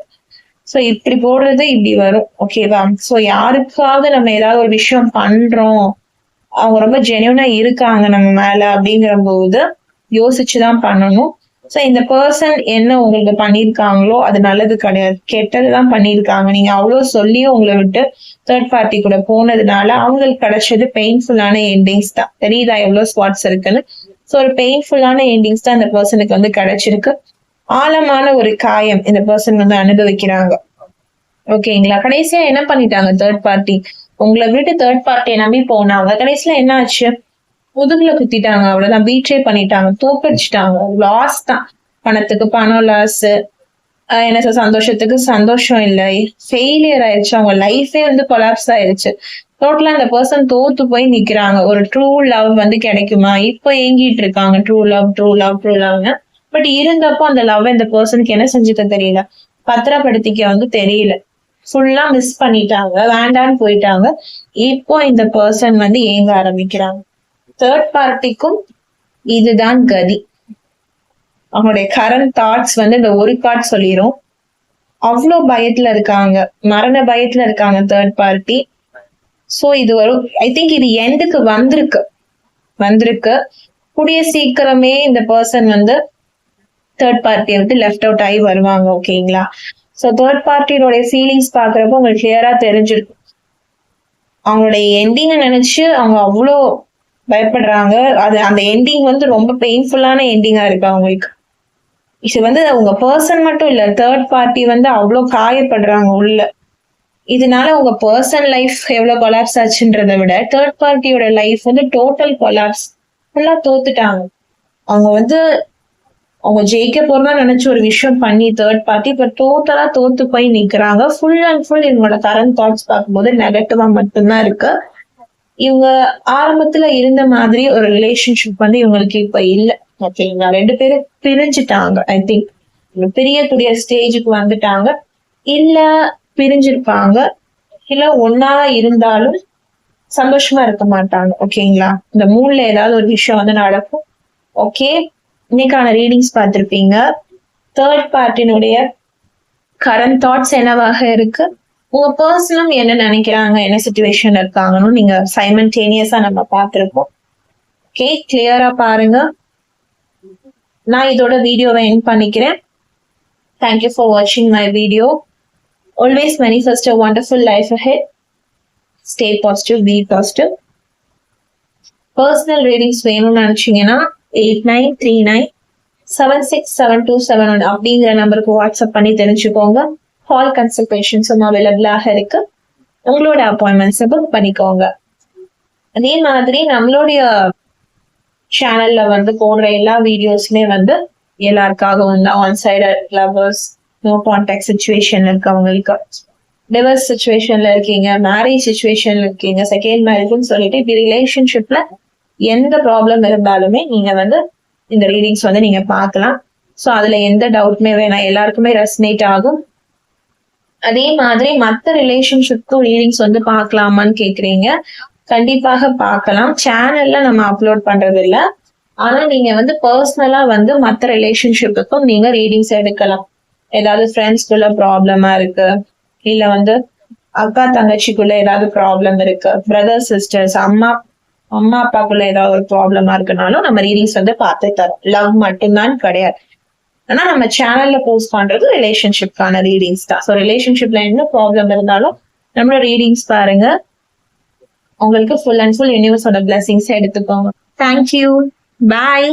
சோ இப்படி போடுறது இப்படி வரும். ஓகேவா? சோ யாருக்காவது நம்ம ஏதாவது ஒரு விஷயம் பண்றோம், அவங்க ரொம்ப ஜென்யூனா இருக்காங்க நம்ம மேல அப்படிங்கிற போது யோசிச்சுதான் பண்ணணும். ஸோ இந்த பர்சன் என்ன உங்களுக்கு பண்ணியிருக்காங்களோ அது நல்லது கிடையாது, கெட்டதுதான் பண்ணியிருக்காங்க. நீங்க அவ்வளோ சொல்லியும் உங்களை விட்டு தேர்ட் பார்ட்டி கூட போனதுனால அவங்களுக்கு கிடைச்சது பெயின்ஃபுல்லான எண்டிங்ஸ் தான். தெரியுதா எவ்வளவு ஸ்பாட்ஸ் இருக்குன்னு? ஸோ ஒரு பெயின்ஃபுல்லான எண்டிங்ஸ் தான் இந்த பர்சனுக்கு வந்து கிடைச்சிருக்கு. ஆழமான ஒரு காயம் இந்த பர்சன் வந்து அனுபவிக்கிறாங்க. ஓகேங்களா? கடைசியா என்ன பண்ணிட்டாங்க தேர்ட் பார்ட்டி? உங்களை விட்டு தேர்ட் பார்ட்டியை நம்பி போனாங்க. கடைசியில என்ன ஆச்சு? முதுகுல குத்திட்டாங்க, அவ்வளவுதான். பீட்ரே பண்ணிட்டாங்க, தோக்கடிச்சிட்டாங்க. லாஸ் தான். பணத்துக்கு பணம் லாஸ், எனக்கு சந்தோஷத்துக்கு சந்தோஷம் இல்லை, ஃபெயிலியர் ஆயிடுச்சு. அவங்க லைஃபே வந்து கொலாப்ஸ் ஆயிடுச்சு. டோட்டலா அந்த பர்சன் தோத்து போய் நிக்கிறாங்க. ஒரு ட்ரூ லவ் வந்து கிடைக்குமா? இப்போ ஏங்கிட்டு இருக்காங்க true love true love true லவ்னு. பட் இருந்தப்போ அந்த லவ் இந்த பர்சனுக்கு என்ன செஞ்சுக்க தெரியல, பத்திரப்படுத்திக்க வந்து தெரியல. ஃபுல்லா மிஸ் பண்ணிட்டாங்க, வேண்டான்னு போயிட்டாங்க. இப்போ இந்த பர்சன் வந்து ஏங்க ஆரம்பிக்கிறாங்க. தேர்ட் பார்ட்டிக்கும் இதுதான் கதி. அவங்களுடைய கரண்ட் தாட்ஸ் வந்து இந்த ஒரு கார்ட் சொல்லிரும். அவ்வளோ பயத்துல இருக்காங்க, மரண பயத்துல இருக்காங்க தேர்ட் பார்ட்டி. சோ இது வரும், ஐ திங்க் இது எண்டுக்கு வந்திருக்கு. கூடிய சீக்கிரமே இந்த பர்சன் வந்து தேர்ட் பார்ட்டியை விட்டு லெஃப்ட் அவுட் ஆகி வருவாங்க. ஓகேங்களா? ஸோ தேர்ட் பார்ட்டியோட ஃபீலிங்ஸ் பாக்குறப்போ உங்களுக்கு கிளியரா தெரிஞ்சிருக்கும். அவங்களுடைய எண்டிங்கை நினைச்சு அவங்க அவ்வளோ பயப்படுறாங்க. அது அந்த எண்டிங் வந்து ரொம்ப பெயின்ஃபுல்லான எண்டிங்கா இருக்கு அவங்களுக்கு. இது வந்து உங்க பர்சன் மட்டும் இல்ல, தேர்ட் பார்ட்டி வந்து அவ்வளோ காயப்படுறாங்க உள்ள. இதனால உங்க பர்சன் லைஃப் எவ்வளவு கொலாப்ஸ் ஆச்சுன்றதை விட தேர்ட் பார்ட்டியோட லைஃப் வந்து டோட்டல் கொலாப்ஸ், ஃபுல்லா தோத்துட்டாங்க. அவங்க வந்து அவங்க ஜெயிக்க போறதா நினைச்ச ஒரு விஷயம் பண்ணி தேர்ட் பார்ட்டி இப்ப டோட்டலா தோத்து போய் நிக்கிறாங்க. ஃபுல் அண்ட் ஃபுல் இவங்களோட கரண்ட் தாட்ஸ் பார்க்கும்போது நெகட்டிவா மட்டும்தான் இருக்கு. இவங்க ஆரம்பத்துல இருந்த மாதிரி ஒரு ரிலேஷன்ஷிப் வந்து இவங்களுக்கு இப்ப இல்ல. ஓகேங்களா? 2 பேரும் பிரிஞ்சுட்டாங்க. ஐ திங்க் பிரியக்கூடிய ஸ்டேஜுக்கு வந்துட்டாங்க. இல்ல பிரிஞ்சிருப்பாங்க, இல்ல ஒன்னா இருந்தாலும் சந்தோஷமா இருக்க மாட்டாங்க. ஓகேங்களா? இந்த மூணுல ஏதாவது ஒரு விஷயம் வந்து நடக்கும். ஓகே, இன்னைக்கான ரீடிங்ஸ் பார்த்திருப்பீங்க. தேர்ட் பார்ட்டினுடைய கரண்ட் தாட்ஸ் என்னவாக இருக்கு, உங்க பர்சனும் என்ன நினைக்கிறாங்க, என்ன சிச்சுவேஷன்ல இருக்காங்கன்னு நீங்க சைமல்டேனியஸா நம்ம பார்த்திருப்போம். ஓகே, கிளியரா பாருங்க. நான் இதோட வீடியோவை எண்ட் பண்ணிக்கிறேன். தேங்க்யூ ஃபார் வாட்சிங் my video. Always manifest a wonderful life ahead. Stay positive, be positive. Personal readings வேணும்னு நினைச்சீங்கன்னா 8939767271 அப்படிங்கிற நம்பருக்கு வாட்ஸ்அப் பண்ணி தெரிஞ்சுக்கோங்க. கால் கன்சல்டேஷன்ஸும் அவைலபிளாக இருக்கு. உங்களோட அப்பாயின்மெண்ட்ஸை புக் பண்ணிக்கோங்க. அதே மாதிரி நம்மளுடைய சேனல்ல வந்து போடுற எல்லா வீடியோஸுமே வந்து எல்லாருக்காகவும் தான். One side lovers, no contact சிச்சுவேஷன்ல இருக்கவங்களுக்கு, டிவர்ஸ் சிச்சுவேஷன்ல இருக்கீங்க, மேரேஜ் சிச்சுவேஷன்ல இருக்கீங்க, செகண்ட் மேரேஜ்னு சொல்லிட்டு இப்படி ரிலேஷன்ஷிப்ல எந்த ப்ராப்ளம் இருந்தாலுமே நீங்க வந்து இந்த ரீடிங்ஸ் வந்து நீங்க பார்க்கலாம். ஸோ அதுல எந்த டவுட்டுமே வேணாம், எல்லாருக்குமே ரெசனேட் ஆகும். அதே மாதிரி மற்ற ரிலேஷன்ஷிப்க்கும் ரீடிங்ஸ் வந்து பார்க்கலாமான்னு கேக்குறீங்க. கண்டிப்பாக பார்க்கலாம். சேனல்ல நம்ம அப்லோட் பண்றது இல்ல, ஆனா நீங்க வந்து பர்சனலா வந்து மற்ற ரிலேஷன்ஷிப்புக்கும் நீங்க ரீடிங்ஸ் எடுக்கலாம். ஏதாவது ஃப்ரெண்ட்ஸ்குள்ள ப்ராப்ளமா இருக்கு, இல்ல வந்து அக்கா தங்கச்சிக்குள்ள ஏதாவது ப்ராப்ளம் இருக்கு, பிரதர் சிஸ்டர்ஸ், அம்மா அப்பாக்குள்ள ஏதாவது ஒரு ப்ராப்ளமா இருக்குனாலும் நம்ம ரீடிங்ஸ் வந்து பார்த்து தரோம். லவ் மட்டும்தான் கிடையாது. ஆனா நம்ம சேனல்ல போஸ்ட் பண்றது ரிலேஷன்ஷிப்கான ரீடிங்ஸ் தான். ஸோ ரிலேஷன்ஷிப்ல என்ன ப்ராப்ளம் இருந்தாலும் நம்மளோட ரீடிங்ஸ் பாருங்க. உங்களுக்கு ஃபுல் அண்ட் ஃபுல் யூனிவர்ஸோட பிளெஸிங்ஸ் எடுத்துக்கோங்க. தேங்க்யூ, பாய்.